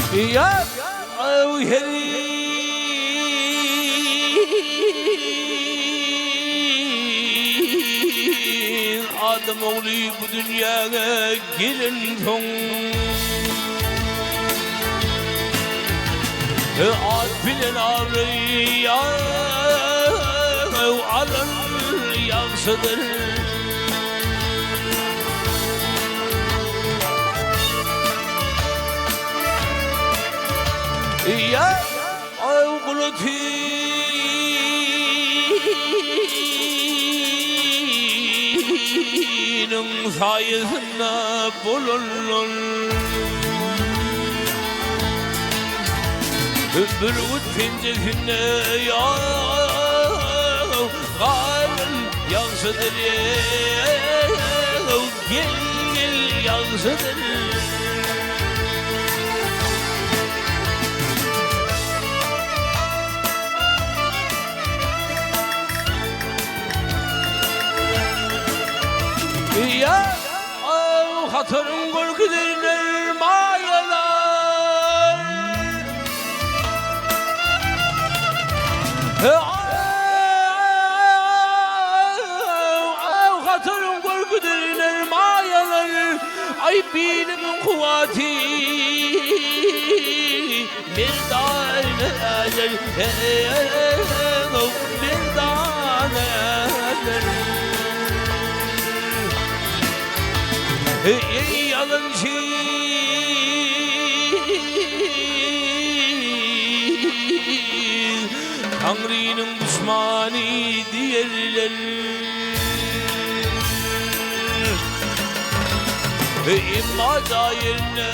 Ya heri Adam oğlu bu dünyaya gelin son Ad bilen ağrıya alın yansıdır Ya bulutinin sayesinde bulunur Bülbül pençesinde ya kalın yansıdır Gel gel yansıdır Ya hatırın korkudur mayalar Hatırın korkudur mayalar Ay bilimin kuvveti bir tanedir bir tanedir Ey yalıncı Tanrı'nın düşmanı diğerler İmma dairine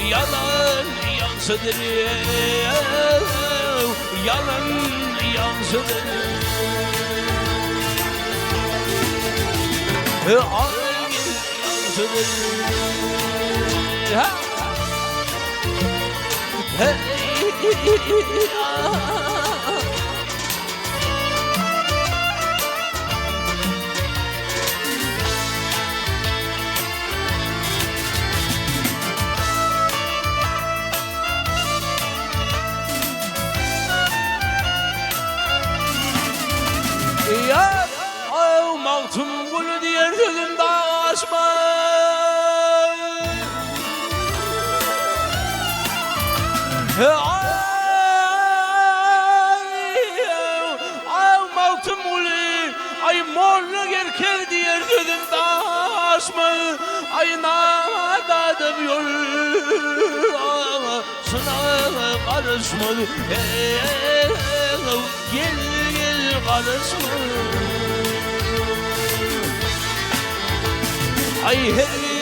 yalan yansıdır Yalan yansıdır Ağır yansıdır Ya Mağtum gülü diğer gözümde açma Mağtum gülü ay morlu gerker diğer gözümde açma Ay nadadım yol Sınav karışmadı Gel gel karışma Ay hey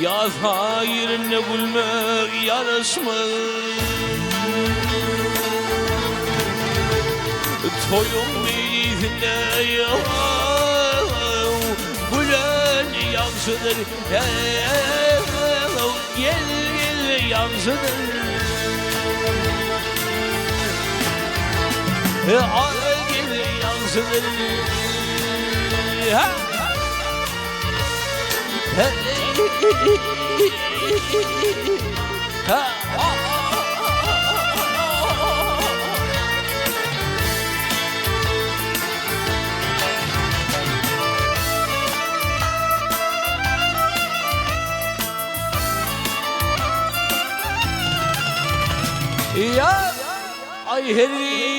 Yaz hayırına gülmek yarışmaz Toyun birinde gülen yansıdır Gel gel yansıdır Al gel yansıdır Ya ay heri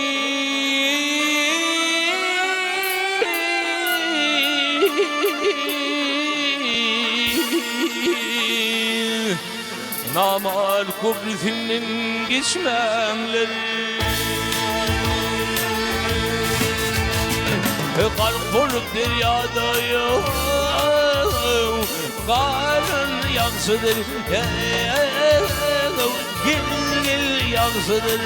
Namal kubrisinden geçmenler Kalp olup deryada Karın yansıdır Gel gel yansıdır